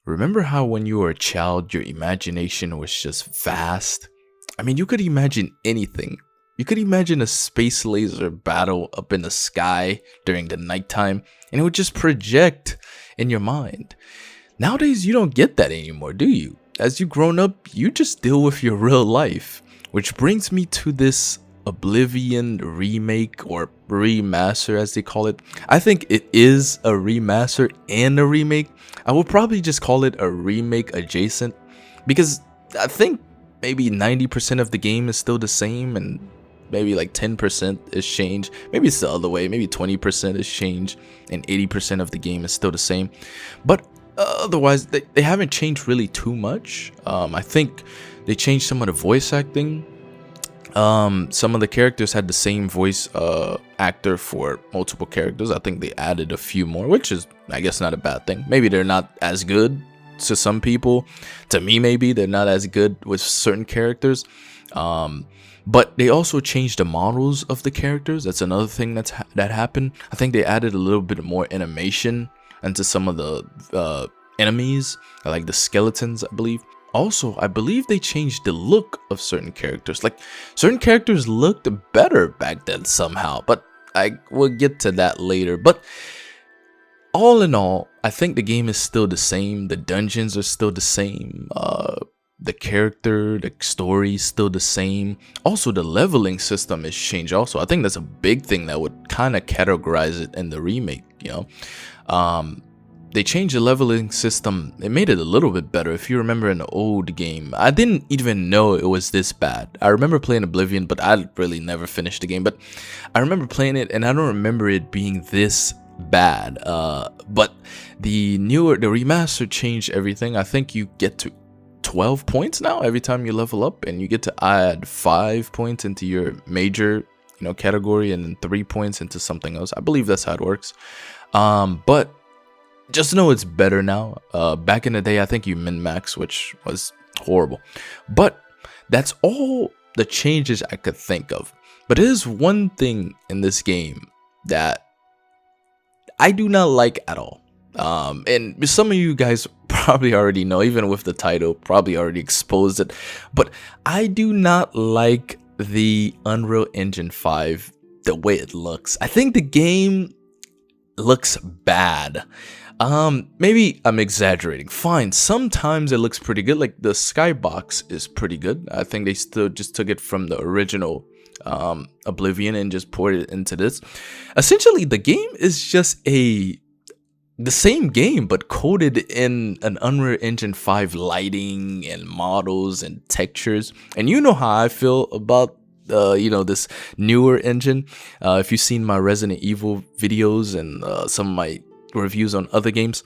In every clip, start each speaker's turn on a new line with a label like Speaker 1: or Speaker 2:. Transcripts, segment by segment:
Speaker 1: Remember how when you were a child, your imagination was just vast? I mean, you could imagine anything. You could imagine a space laser battle up in the sky during the nighttime, and it would just project in your mind. Nowadays, you don't get that anymore, do you? As you grown up, you just deal with your real life. Which brings me to this Oblivion remake or remaster as they call it. I think it is a remaster and a remake. I would probably just call it a remake adjacent because I think maybe 90% of the game is still the same and maybe like 10% is changed. Maybe it's the other way. Maybe 20% is changed and 80% of the game is still the same. But otherwise, they haven't changed really too much. I think they changed some of the voice acting. Some of the characters had the same voice actor for multiple characters. I think they added a few more, which is, I guess, not a bad thing. Maybe they're not as good to some people. To me, maybe they're not as good with certain characters. But they also changed the models of the characters. That's another thing that happened. I think they added a little bit more animation into some of the enemies, like the skeletons, I believe. Also, I believe they changed the look of certain characters. Like, certain characters looked better back then somehow, but I will get to that later. But all in all, I think the game is still the same. The dungeons are still the same. The character, the story is still the same. Also, the leveling system is changed also. I think that's a big thing that would kind of categorize it in the remake, you know. They changed the leveling system. They made it a little bit better. If you remember in the old game, I didn't even know it was this bad. I remember playing Oblivion, but I really never finished the game. But I remember playing it, and I don't remember it being this bad. But the remaster changed everything. I think you get to 12 points now every time you level up, and you get to add 5 points into your major, category, and then 3 points into something else. I believe that's how it works. But just know it's better now. Back in the day, I think you min-max, which was horrible. But that's all the changes I could think of. But there is one thing in this game that I do not like at all. And some of you guys probably already know, even with the title, probably already exposed it. But I do not like the Unreal Engine 5, the way it looks. I think the game looks bad. Maybe I'm exaggerating. Fine, sometimes it looks pretty good. Like the skybox is pretty good. I think they still just took it from the original Oblivion and just poured it into this. Essentially, the game is just the same game, but coded in an Unreal Engine 5 lighting and models and textures. And you know how I feel about this newer engine. If you've seen my Resident Evil videos and some of my reviews on other games,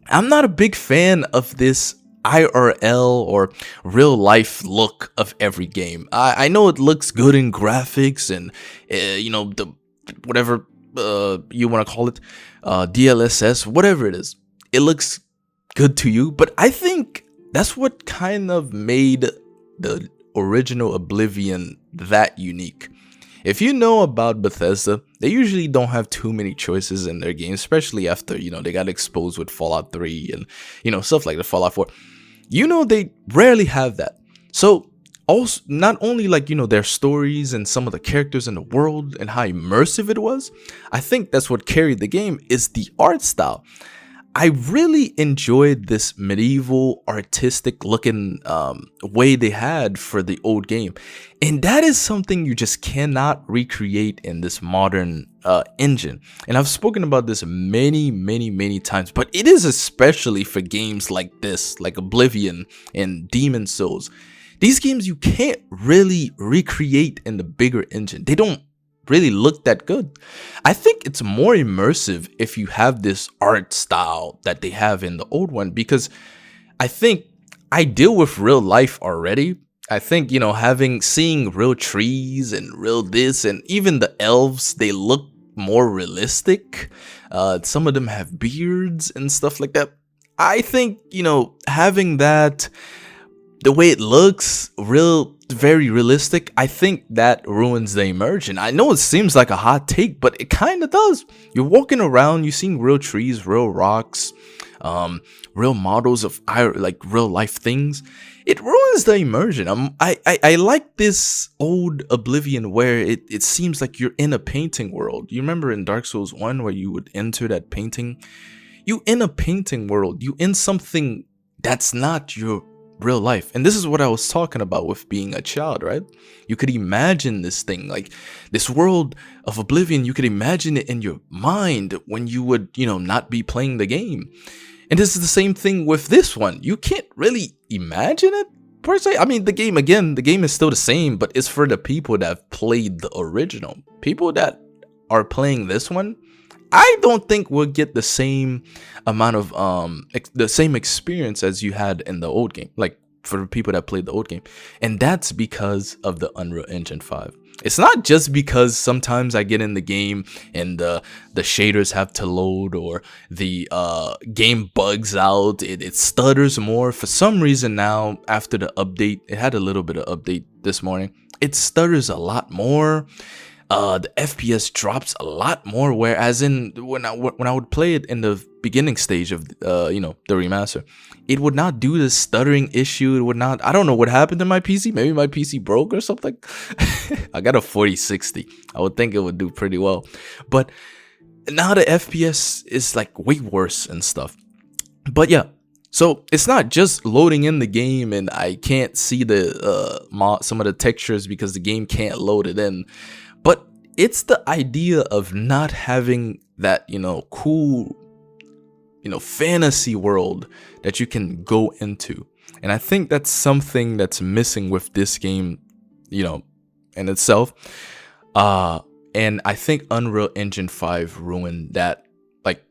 Speaker 1: I'm not a big fan of this IRL or real life look of every game. I know it looks good in graphics and the whatever you want to call it, DLSS, whatever it is, it looks good to you. But I think that's what kind of made the original Oblivion that unique. If you know about Bethesda, they usually don't have too many choices in their games, especially after, they got exposed with Fallout 3 and, stuff like the Fallout 4. They rarely have that. So, also, not only their stories and some of the characters in the world and how immersive it was, I think that's what carried the game is the art style. I really enjoyed this medieval artistic looking way they had for the old game. And that is something you just cannot recreate in this modern engine. And I've spoken about this many times, but it is especially for games like this, like Oblivion and Demon's Souls. These games you can't really recreate in the bigger engine. They don't really look that good. I think it's more immersive if you have this art style that they have in the old one, because I think I deal with real life already. I think, seeing real trees and real this, and even the elves, they look more realistic. Some of them have beards and stuff like that. I think, having that, the way it looks, very realistic, I think that ruins the immersion. I know it seems like a hot take, but it kind of does. You're walking around, you're seeing real trees, real rocks, real models of like real life things, it ruins the immersion. I like this old Oblivion where it seems like you're in a painting world. You remember in Dark Souls 1 where you would enter that painting? You in a painting world. You in something that's not your real life. And this is what I was talking about with being a child, right? You could imagine this thing, like this world of Oblivion, you could imagine it in your mind when you would, not be playing the game. And this is the same thing with this one. You can't really imagine it per se. I mean, the game is still the same, but it's for the people that have played the original. People that are playing this one, I don't think we'll get the same amount of the same experience as you had in the old game, like for the people that played the old game. And that's because of the Unreal Engine 5. It's not just because sometimes I get in the game and the shaders have to load, or the game bugs out, it stutters more. For some reason now, after the update, it had a little bit of update this morning, it stutters a lot more. The FPS drops a lot more, whereas when I would play it in the beginning stage of the remaster, it would not do this stuttering issue. It would not. I don't know what happened to my PC. Maybe my PC broke or something. I got a 4060. I would think it would do pretty well, but now the FPS is like way worse and stuff. But yeah. So it's not just loading in the game and I can't see the some of the textures because the game can't load it in. But it's the idea of not having that, cool, fantasy world that you can go into. And I think that's something that's missing with this game, in itself. And I think Unreal Engine 5 ruined that, like,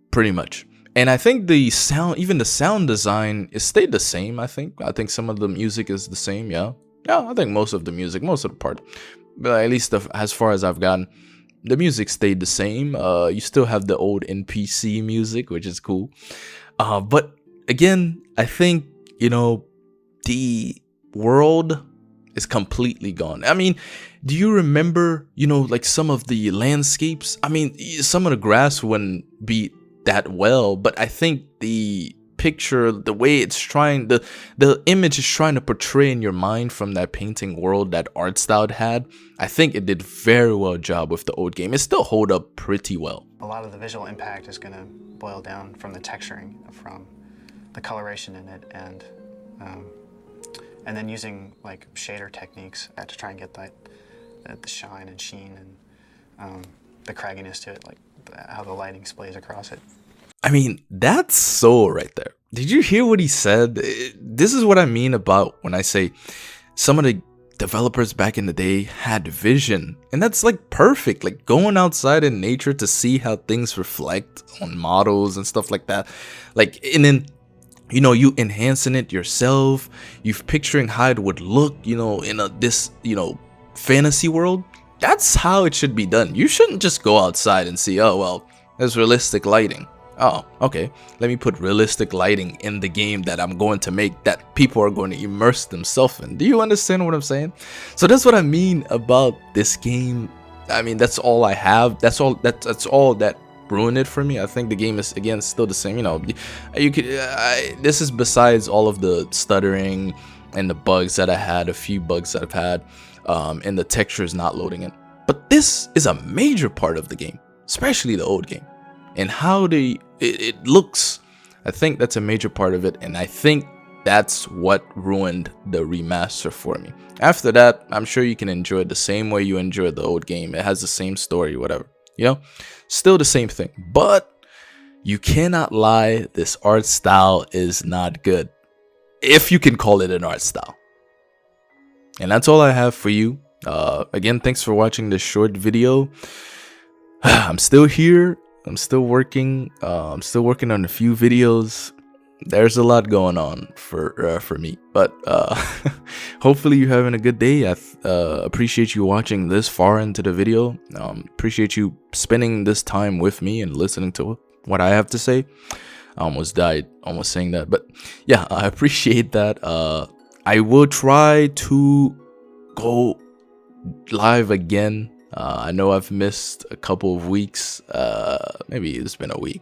Speaker 1: pretty much. And I think the sound design, it stayed the same, I think. I think some of the music is the same, yeah. Yeah, I think most of the part. But at least as far as I've gotten, the music stayed the same. You still have the old NPC music, which is cool. But again, I think, the world is completely gone. I mean, do you remember, like some of the landscapes? I mean, some of the grass wouldn't be that well, but I think the picture, the way it's trying, the image is trying to portray in your mind from that painting world that art style had, I think it did very well job with the old game. It still hold up pretty well.
Speaker 2: A lot of the visual impact is going to boil down from the texturing, from the coloration in it, and then using like shader techniques to try and get that the shine and sheen and the cragginess to it, like how the lighting splays across it.
Speaker 1: I mean, that's soul right there. Did you hear what he said? This is what I mean about when I say some of the developers back in the day had vision. And that's like perfect. Like going outside in nature to see how things reflect on models and stuff like that. Like, and then, you enhancing it yourself. You picturing how it would look, in this fantasy world. That's how it should be done. You shouldn't just go outside and see, oh, well, there's realistic lighting. Oh, okay. Let me put realistic lighting in the game that I'm going to make that people are going to immerse themselves in. Do you understand what I'm saying? So that's what I mean about this game. I mean, that's all I have. That's all that ruined it for me. I think the game is, again, still the same. You could. This is besides all of the stuttering and the bugs that I had, a few bugs that I've had, and the textures not loading in. But this is a major part of the game, especially the old game. And how it looks, I think that's a major part of it, and I think that's what ruined the remaster for me. After that, I'm sure you can enjoy it the same way you enjoyed the old game. It has the same story, whatever, still the same thing. But you cannot lie, this art style is not good, if you can call it an art style. And that's all I have for you. Again, thanks for watching this short video. I'm still here. I'm still working. I'm still working on a few videos. There's a lot going on for me, but hopefully you're having a good day. I appreciate you watching this far into the video. Appreciate you spending this time with me and listening to what I have to say. I almost died saying that, but yeah, I appreciate that. I will try to go live again. I know I've missed a couple of weeks, maybe it's been a week,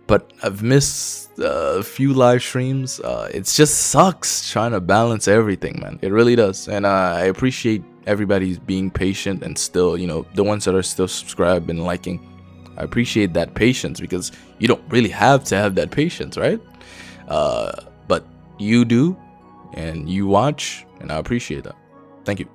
Speaker 1: but I've missed a few live streams. It just sucks trying to balance everything, man. It really does. And I appreciate everybody's being patient and still, the ones that are still subscribed and liking. I appreciate that patience, because you don't really have to have that patience, right? But you do, and you watch, and I appreciate that. Thank you.